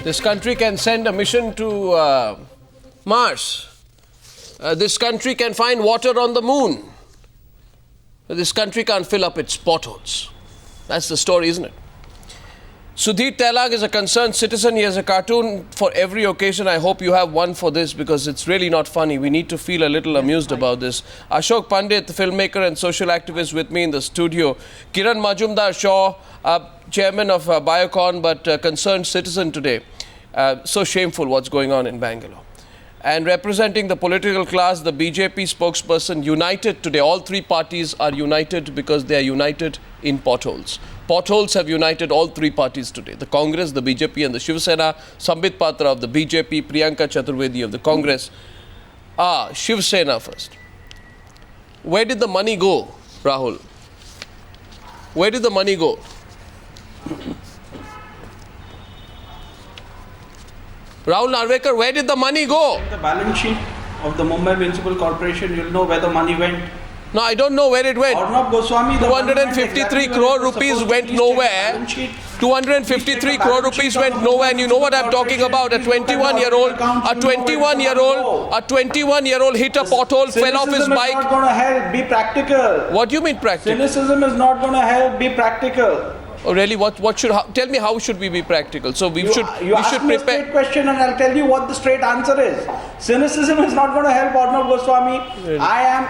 This country can send a mission to Mars. This country can find water on the moon. This country can't fill up its potholes. That's the story, isn't it? Sudhir Telag is a concerned citizen. He has a cartoon for every occasion. I hope you have one for this because it's really not funny. We need to feel a little amused about this. Ashok Pandit, the filmmaker and social activist with me in the studio. Kiran Majumdar Shaw, chairman of Biocon but concerned citizen today. So shameful what's going on in Bangalore. And representing the political class, the BJP spokesperson, united today. All three parties are united because they are united in potholes. Potholes have united all three parties today. The Congress, the BJP and the Shiv Sena. Sambit Patra of the BJP, Priyanka Chaturvedi of the Congress. Shiv Sena first. Where did the money go, Rahul? Where did the money go? Rahul Narvekar, where did the money go? The balance sheet of the Mumbai Municipal Corporation, you'll know where the money went. No, I don't know where it went. Arnab Goswami, 253 crore rupees went nowhere. 253 crore rupees went nowhere, and you know what I'm talking about? A 21-year-old hit a pothole, fell off his bike. Cynicism is not going to help. Be practical. What do you mean practical? Cynicism is not going to help. Be practical. Oh, really? Tell me how should we be practical? So we should ask me a straight question and I'll tell you what the straight answer is. Cynicism is not going to help Arnab Goswami. Really? I am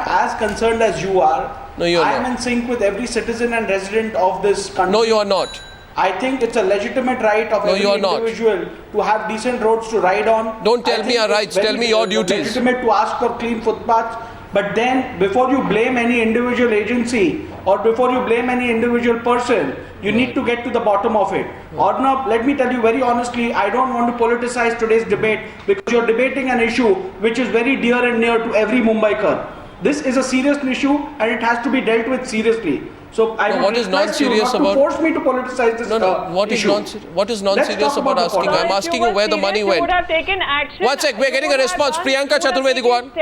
as concerned as you are. No, you're not. I am in sync with every citizen and resident of this country. No, you are not. I think it's a legitimate right of every individual to have decent roads to ride on. Don't tell me our rights, tell me your duties. It's legitimate to ask for clean footpaths. But then, before you blame any individual agency or before you blame any individual person, you need to get to the bottom of it. Arnab, let me tell you very honestly, I don't want to politicize today's debate because you're debating an issue which is very dear and near to every Mumbaiker. This is a serious issue and it has to be dealt with seriously. So I would request you not to force me to politicize this issue. What is non-serious about asking? I'm asking you where the money went. Would have taken action. One sec, we're getting a response. Priyanka Chaturvedi, go on.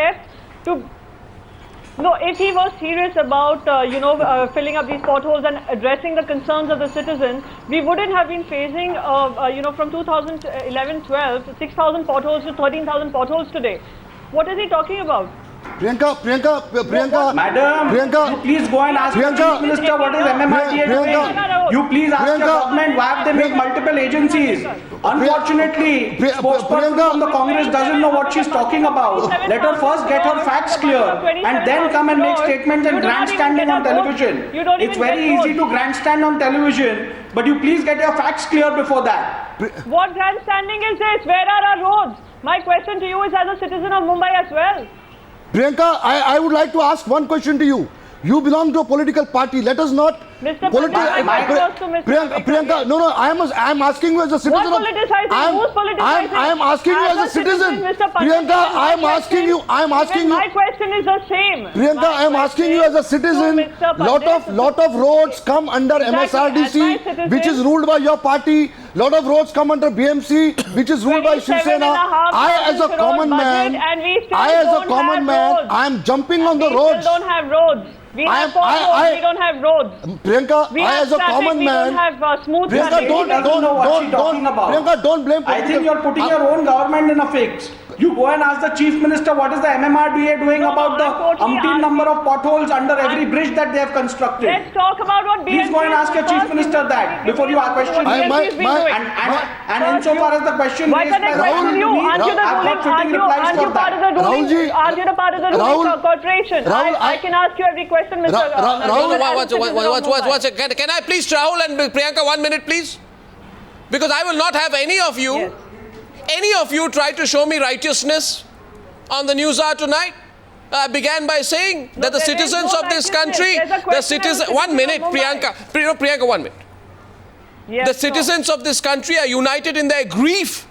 No, if he was serious about, filling up these potholes and addressing the concerns of the citizens, we wouldn't have been facing, from 2011-12, 6,000 potholes to 13,000 potholes today. What is he talking about? Priyanka, Madam, you please go and ask the Chief Minister what is MMRDA doing. You please ask the government why they make multiple agencies. Unfortunately, spokesperson from the Congress doesn't know what she's talking about. Let her first get her facts clear and then come and make statements and grandstanding on television. It's very easy to grandstand on television, but you please get your facts clear before that. What grandstanding is this? Where are our roads? My question to you is as a citizen of Mumbai as well. Priyanka, I would like to ask one question to you. You belong to a political party. Let us not Mr. Priyanka, no, I am asking you as a citizen. What politicizing? Who's politicizing? I am asking you as a citizen. Priyanka, I am asking you. My question is the same. Priyanka, I am asking you as a citizen. Lot of roads come under MSRDC, which is ruled by your party. Lot of roads come under BMC, which is ruled by Shiv Sena. I as a common man, I am jumping on the roads. We still don't have roads. We have potholes, we don't have roads. Priyanka, I as a common man, we don't have smooth Priyanka, don't blame. I think you're putting your own government in a fix. You go and ask the Chief Minister what is the MMRDA doing about the umpteen number of potholes under every bridge that they have constructed. Let's talk about what BMC. Please go and ask your Chief Minister that before you ask questions. And insofar as the question raised by Rahul, I've got fitting replies for that. Aren't you the part of the ruling corporation? I can ask you every question, Mr. Rahul, can I please, Rahul and Priyanka, 1 minute, please? Because I will not have any of you. Yes. Any of you try to show me righteousness on the News Hour tonight? I began by saying that the citizens of this country, one minute, Priyanka, 1 minute. Yes, the citizens of this country are united in their grief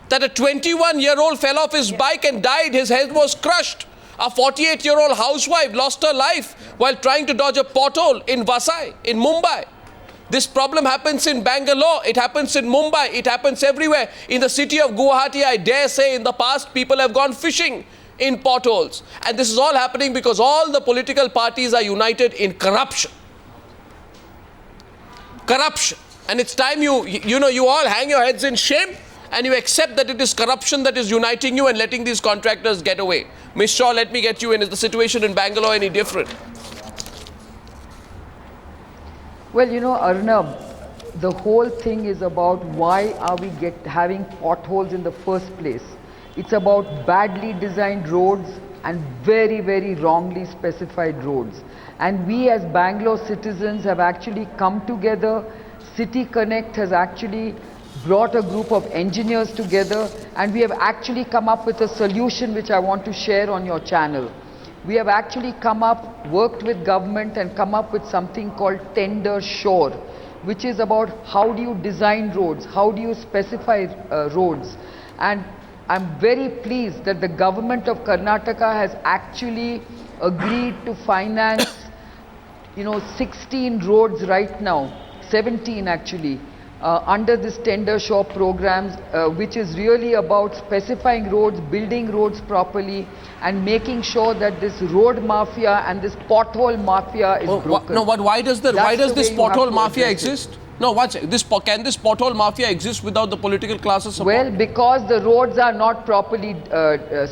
that a 21-year-old fell off his bike and died. His head was crushed. A 48-year-old housewife lost her life while trying to dodge a pothole in Vasai, in Mumbai. This problem happens in Bangalore, it happens in Mumbai, it happens everywhere. In the city of Guwahati, I dare say in the past, people have gone fishing in potholes. And this is all happening because all the political parties are united in corruption. Corruption. And it's time you all hang your heads in shame and you accept that it is corruption that is uniting you and letting these contractors get away. Ms. Shaw, let me get you in. Is the situation in Bangalore any different? Well, Arnab, the whole thing is about why are we having potholes in the first place. It's about badly designed roads and very, very wrongly specified roads. And we as Bangalore citizens have actually come together. City Connect has actually brought a group of engineers together, and we have actually come up with a solution which I want to share on your channel. We have actually worked with government and come up with something called Tender Sure, which is about how do you design roads, how do you specify roads. And I'm very pleased that the government of Karnataka has actually agreed to finance 16 roads right now, 17 actually, under this Tender Sure programs, which is really about specifying roads, building roads properly, and making sure that this road mafia and this pothole mafia is broken. Why does this pothole mafia exist? No, can this pothole mafia exist without the political classes support? Well, because the roads are not properly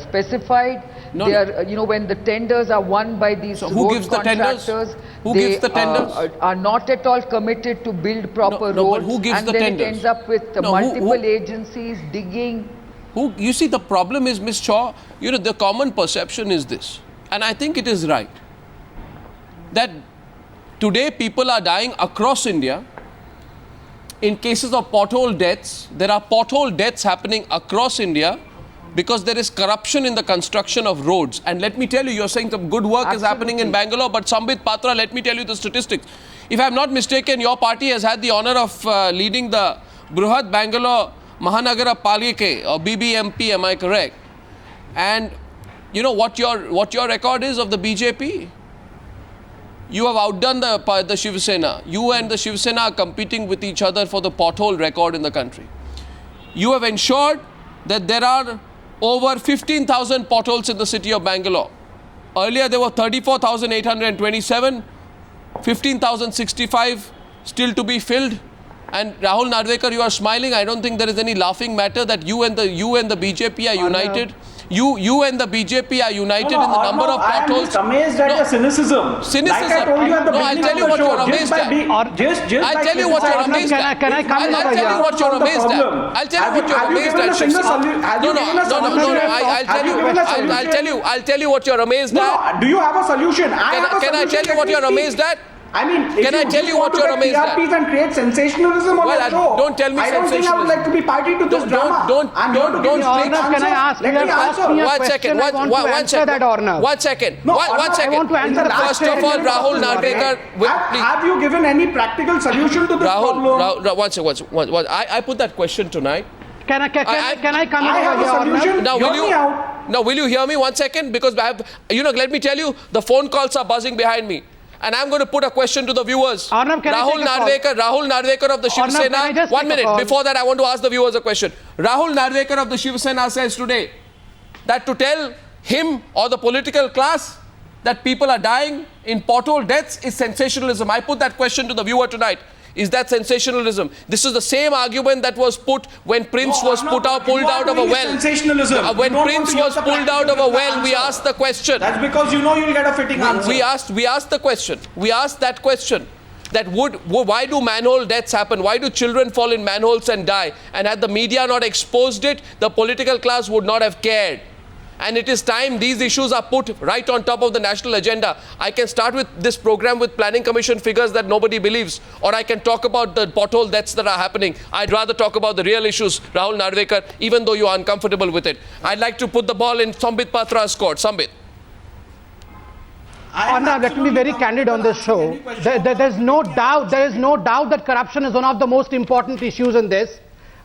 specified. They are, when the tenders are won by these road contractors, gives the tenders? Are not at all committed to build proper roads. But who gives and the then tenders? It ends up with multiple agencies digging. You see, the problem is, Ms. Shaw, the common perception is this, and I think it is right, that today people are dying across India. In cases of pothole deaths, there are pothole deaths happening across India because there is corruption in the construction of roads. And let me tell you, you're saying some good work is happening in Bangalore, but Sambit Patra, let me tell you the statistics. If I'm not mistaken, your party has had the honor of leading the Bruhat Bangalore Mahanagara Palike, or BBMP, am I correct? And you know what your record is of the BJP? You have outdone the Shiv Sena. You and the Shiv Sena are competing with each other for the pothole record in the country. You have ensured that there are over 15,000 potholes in the city of Bangalore. Earlier there were 34,827, 15,065 still to be filled. And Rahul Narvekar, you are smiling. I don't think there is any laughing matter that you and the BJP are united. You and the BJP are united in the number of potholes. I am amazed at the cynicism. Cynicism. Like I told you at the I'll tell you what you're amazed at. I'll tell you what you're amazed at. Can I come I'll tell you what you're amazed at. I'll tell you what you're amazed at. I'll tell you what you're amazed at. Do you have a solution? Can I tell you what you're amazed at? I mean, can I tell you what you're amazed at? And create sensationalism on your show. Don't tell me sensationalism. I don't think I would like to be party to this drama. Don't speak. Can I ask? Let me answer. One second. One second. First of all, Rahul Narvekar, have you given any practical solution to this problem? Rahul, one second. I put that question tonight. Can I come I have a solution. Now, will you hear me 1 second? Because I have, let me tell you, the phone calls are buzzing behind me. And I'm going to put a question to the viewers. Arnab, Rahul Narvekar of the Shiv Sena. 1 minute. Before that, I want to ask the viewers a question. Rahul Narvekar of the Shiv Sena says today that to tell him or the political class that people are dying in pothole deaths is sensationalism. I put that question to the viewer tonight. Is that sensationalism? This is the same argument that was put when Prince was pulled out of a well. Sensationalism. When Prince was pulled out of a well, we asked the question. That's because you'll get a fitting answer. We asked the question. We asked that question. That why do manhole deaths happen? Why do children fall in manholes and die? And had the media not exposed it, the political class would not have cared. And it is time these issues are put right on top of the national agenda. I can start with this program with Planning Commission figures that nobody believes, or I can talk about the pothole deaths that are happening. I'd rather talk about the real issues, Rahul Narvekar, even though you are uncomfortable with it. I'd like to put the ball in Sambit Patra's court. Sambit. Arnab, let me be very candid on this show. There is no doubt that corruption is one of the most important issues in this.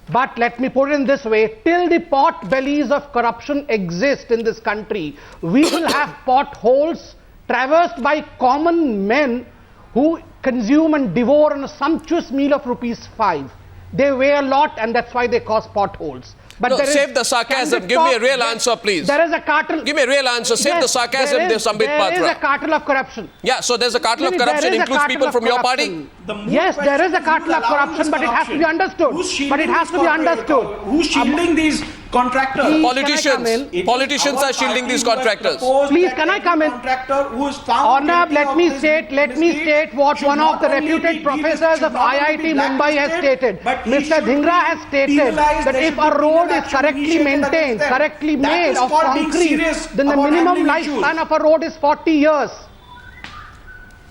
But let me put it in this way, till the pot bellies of corruption exist in this country, we will have potholes traversed by common men who consume and devour on a sumptuous meal of ₹5. They weigh a lot and that's why they cause potholes. But no, save the sarcasm. Give me a real answer, please. There is a cartel. Give me a real answer. Save the sarcasm, Sambit Patra. There is a cartel of corruption. Yeah, so there's a cartel of corruption includes people from your party? Yes, there is a cartel of corruption, but it has to be understood. But it has to be understood. Who's shielding these contractors? Politicians are shielding these contractors. Please, can I come in? Who is found Arnab, let me state what one of the reputed professors of IIT Mumbai has stated. Mr. Dhingra has stated that if a road is correctly maintained, correctly made of concrete, then the minimum lifespan of a road is 40 years.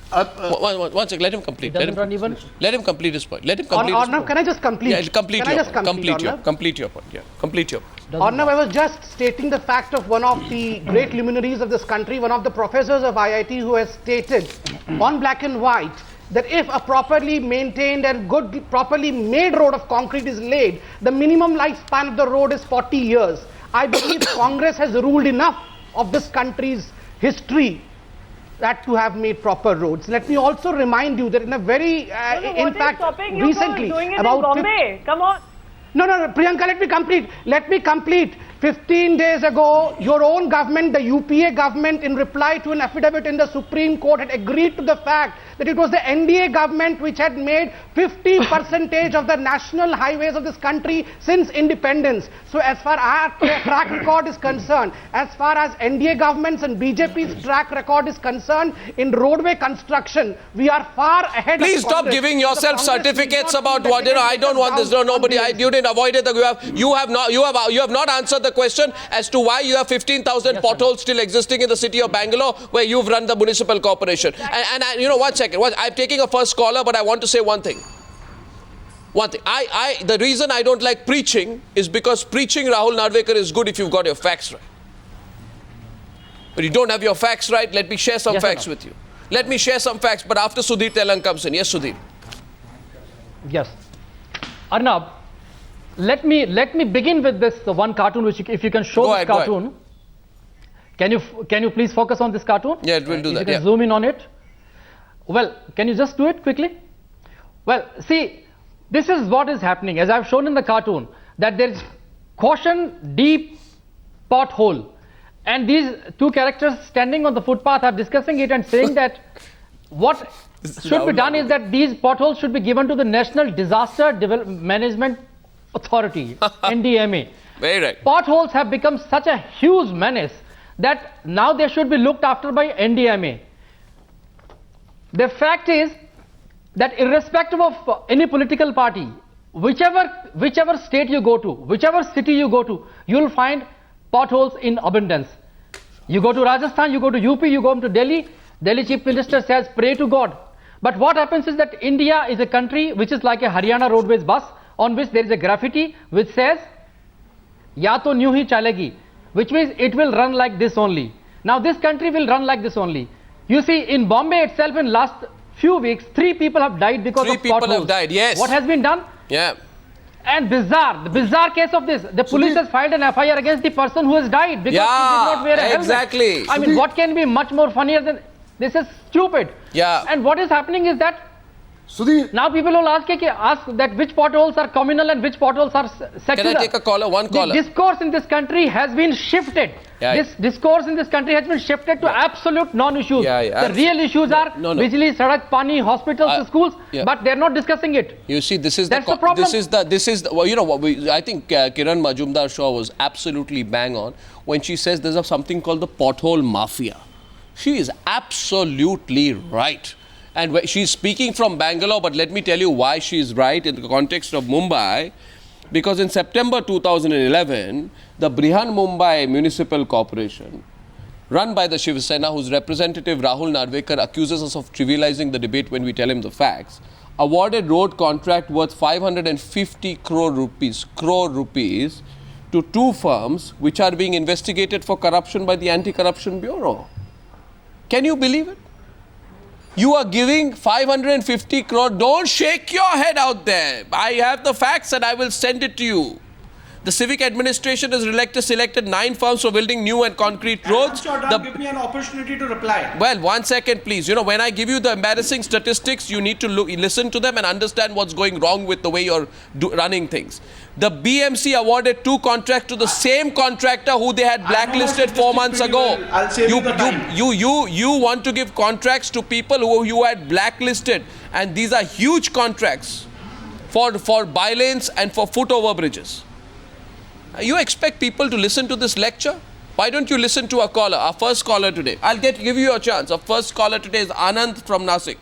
One second, let him complete. Let him complete his point. Let him complete his Arnab, point. can I just complete? Yeah, complete your point. Arnab? Complete your point. Yeah, complete your point. Arnab, I was just stating the fact of one of the great luminaries of this country, one of the professors of IIT, who has stated on black and white that if a properly maintained and properly made road of concrete is laid, the minimum lifespan of the road is 40 years. I believe Congress has ruled enough of this country's history that to have made proper roads. Let me also remind you that in a very, in fact, recently, doing it about in Bombay. Come on. No, Priyanka, let me complete. 15 days ago, your own government, the UPA government, in reply to an affidavit in the Supreme Court, had agreed to the fact that it was the NDA government which had made 50% of the national highways of this country since independence. So as far as our track record is concerned, as far as NDA governments and BJP's track record is concerned, in roadway construction, we are far ahead. Please stop giving yourself certificates about what, I don't want this. No, nobody, you didn't avoid it. You have not answered the question as to why you have 15,000 potholes still existing in the city of Bangalore, where you've run the municipal corporation. And you know, 1 second. I'm taking a first caller, but I want to say one thing. The reason I don't like preaching is because preaching, Rahul Narvekar, is good if you've got your facts right. But you don't have your facts right. Let me share some facts with you. Let me share some facts, but after Sudhir Telang comes in. Yes, Sudhir. Yes. Arnab, let me begin with this one cartoon, which if you can show this cartoon. Can you please focus on this cartoon? Yeah, it will do that. If you can zoom in on it. Well, can you just do it quickly? Well, see, this is what is happening. As I've shown in the cartoon, that there is caution deep pothole. And these two characters standing on the footpath are discussing it and saying that what should be done is that these potholes should be given to the National Disaster Management Authority, NDMA. Very right. Potholes have become such a huge menace that now they should be looked after by NDMA. The fact is that irrespective of any political party, whichever state you go to, whichever city you go to, you will find potholes in abundance. You go to Rajasthan, you go to UP, you go to Delhi, Delhi Chief Minister says pray to God. But what happens is that India is a country which is like a Haryana Roadways bus, on which there is a graffiti which says Ya to new hi chalegi, which means it will run like this only. Now this country will run like this only. You see, in Bombay itself, in last few weeks, 3 people have died because of potholes. 3 people have died, yes. What has been done? Yeah. And the bizarre case of this, the police has filed an FIR against the person who has died because he did not wear a helmet. Exactly. I mean, what can be much more funnier than this? Is stupid. Yeah. And what is happening is that Sudhir, now people will ask that which potholes are communal and which potholes are secular. Can I take a caller? One caller. The discourse in this country has been shifted. Yeah, this discourse in this country has been shifted to absolute non-issues. The real issues are Bijli, Sadak, Pani, hospitals, schools, but they're not discussing it. You see, this is the problem. This is well, you know what I think Kiran Majumdar-Shaw was absolutely bang on when she says there's something called the pothole mafia. She is absolutely right. And she's speaking from Bangalore, but let me tell you why she's right in the context of Mumbai. Because in September 2011, the Brihan Mumbai Municipal Corporation, run by the Shiv Sena, whose representative Rahul Narvekar accuses us of trivializing the debate when we tell him the facts, awarded road contract worth 550 crore rupees to 2 firms which are being investigated for corruption by the Anti-Corruption Bureau. Can you believe it? You are giving 550 crore. Don't shake your head out there. I have the facts and I will send it to you. The civic administration has selected 9 firms for building new and concrete roads. Give me an opportunity to reply. Well, 1 second, please. You know, when I give you the embarrassing statistics, you need to listen to them and understand what's going wrong with the way you're running things. The BMC awarded 2 contracts to the same contractor who they had blacklisted 4 months ago. I'll save you the time. You want to give contracts to people who you had blacklisted, and these are huge contracts for bylanes and for foot over bridges. You expect people to listen to this lecture? Why don't you listen to our caller, our first caller today? I'll give you a chance. Our first caller today is Anand from Nasik.